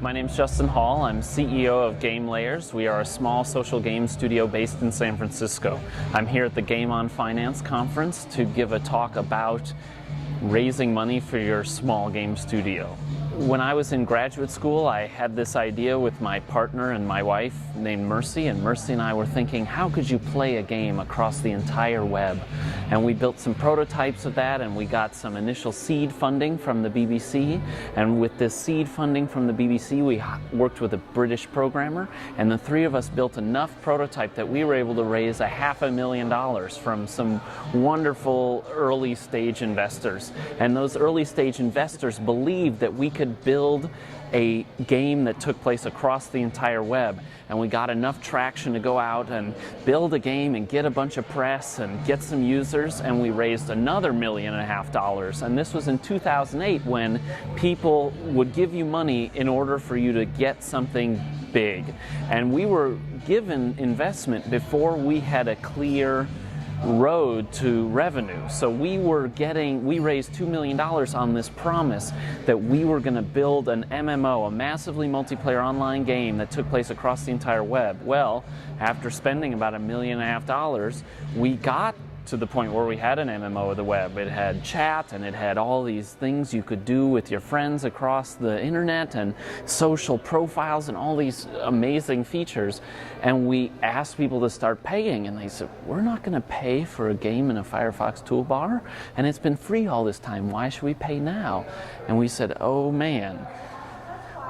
My name's Justin Hall. I'm CEO of GameLayers. We are a small social game studio based in San Francisco. I'm here at the Game on Finance conference to give a talk about raising money for your small game studio. When I was in graduate school, I had this idea with my partner and my wife named Mercy, and Mercy and I were thinking, how could you play a game across the entire web? And we built some prototypes of that, and we got some initial seed funding from the BBC. And with this seed funding from the BBC, we worked with a British programmer, and the three of us built enough prototype that we were able to raise $500,000 from some wonderful early stage investors. And those early stage investors believed that we could build a game that took place across the entire web, and we got enough traction to go out and build a game and get a bunch of press and get some users, and we raised another $1.5 million. And this was in 2008, when people would give you money in order for you to get something big. And we were given investment before we had a clear road to revenue. So we raised $2 million on this promise that we were going to build an MMO, a massively multiplayer online game that took place across the entire web. Well, after spending about $1.5 million, we got to the point where we had an MMO of the web. It had chat, and it had all these things you could do with your friends across the internet, and social profiles, and all these amazing features. And we asked people to start paying, and they said, we're not going to pay for a game in a Firefox toolbar, and it's been free all this time. Why should we pay now? And we said, oh man,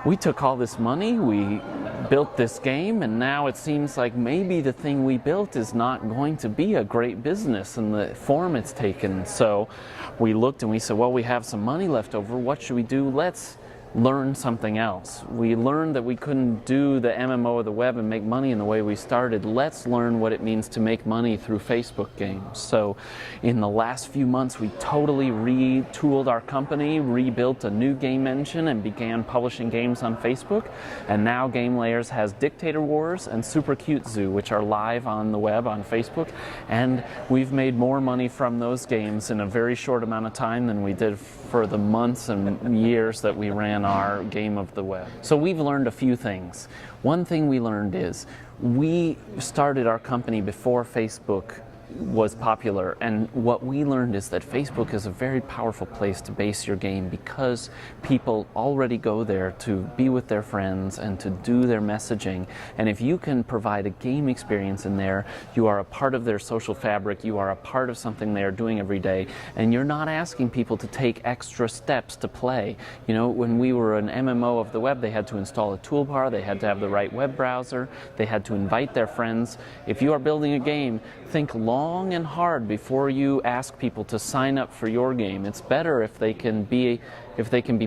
we took all this money, we built this game, and now it seems like maybe the thing we built is not going to be a great business in the form it's taken. So we looked and we said, well, we have some money left over. What should we do? Let's learn something else. We learned that we couldn't do the MMO of the web and make money in the way we started. Let's learn what it means to make money through Facebook games. So in the last few months, we totally retooled our company, rebuilt a new game engine, and began publishing games on Facebook. And now GameLayers has Dictator Wars and Super Cute Zoo, which are live on the web on Facebook. And we've made more money from those games in a very short amount of time than we did for the months and years that we ran our game of the web. So we've learned a few things. One thing we learned is we started our company before Facebook was popular, and what we learned is that Facebook is a very powerful place to base your game, because people already go there to be with their friends and to do their messaging. And if you can provide a game experience in there, you are a part of their social fabric, you are a part of something they are doing every day, and you're not asking people to take extra steps to play. You know, when we were an MMO of the web, they had to install a toolbar, they had to have the right web browser, they had to invite their friends. If you are building a game, think long and hard before you ask people to sign up for your game. It's better if they can be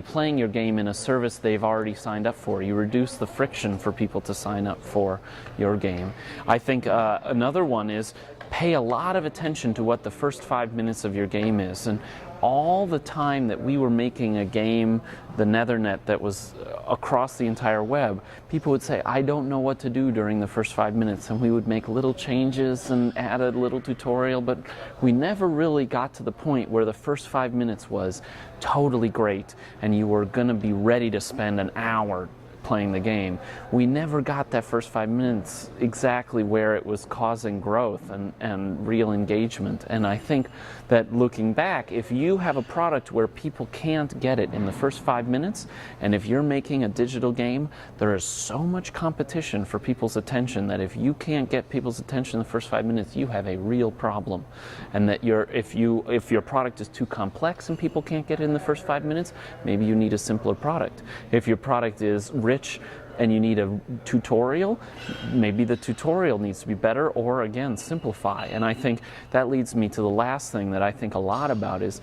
playing your game in a service they've already signed up for. You reduce the friction for people to sign up for your game. I think another one is pay a lot of attention to what the first 5 minutes of your game is. And all the time that we were making a game, the Nethernet, that was across the entire web, people would say, I don't know what to do during the first 5 minutes, and we would make little changes and add a little tutorial, but we never really got to the point where the first 5 minutes was totally great and you were going to be ready to spend an hour playing the game. We never got that first 5 minutes exactly where it was causing growth and real engagement. And I think that looking back, if you have a product where people can't get it in the first 5 minutes, and if you're making a digital game, there is so much competition for people's attention that if you can't get people's attention in the first 5 minutes, you have a real problem. And that if your product is too complex and people can't get it in the first 5 minutes, maybe you need a simpler product. If your product is rich and you need a tutorial, maybe the tutorial needs to be better, or again, simplify. And I think that leads me to the last thing that I think a lot about is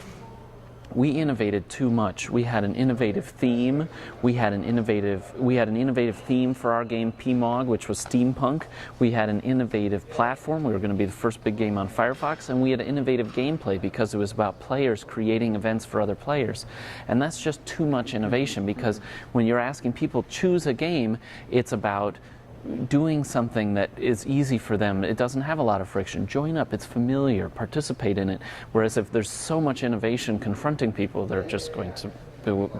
we innovated too much. We had an innovative theme. We had an innovative theme for our game PMOG, which was steampunk. We had an innovative platform. We were going to be the first big game on Firefox, and we had innovative gameplay because it was about players creating events for other players. And that's just too much innovation, because when you're asking people choose a game, it's about doing something that is easy for them. It doesn't have a lot of friction. Join up, it's familiar, participate in it. Whereas if there's so much innovation confronting people, they're just going to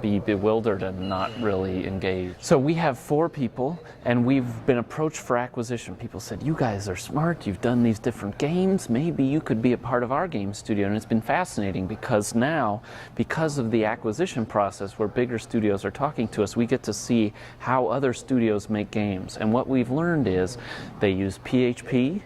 be bewildered and not really engaged. So we have 4 people, and we've been approached for acquisition. People said, you guys are smart, you've done these different games, maybe you could be a part of our game studio. And it's been fascinating because now, because of the acquisition process where bigger studios are talking to us, we get to see how other studios make games. And what we've learned is they use PHP,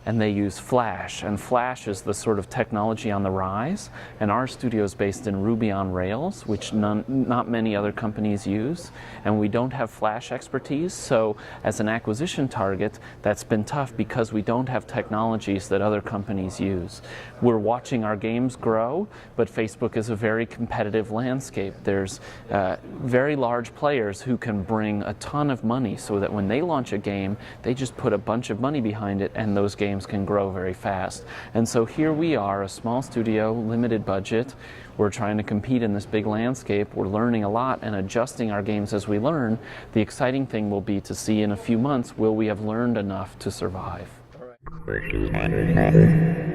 and they use Flash, and Flash is the sort of technology on the rise, and our studio is based in Ruby on Rails, which not many other companies use, and we don't have Flash expertise, so as an acquisition target, that's been tough because we don't have technologies that other companies use. We're watching our games grow, but Facebook is a very competitive landscape. There's very large players who can bring a ton of money so that when they launch a game, they just put a bunch of money behind it, and those games can grow very fast. And so here we are, a small studio, limited budget. We're trying to compete in this big landscape. We're learning a lot and adjusting our games as we learn. The exciting thing will be to see in a few months, will we have learned enough to survive? All right.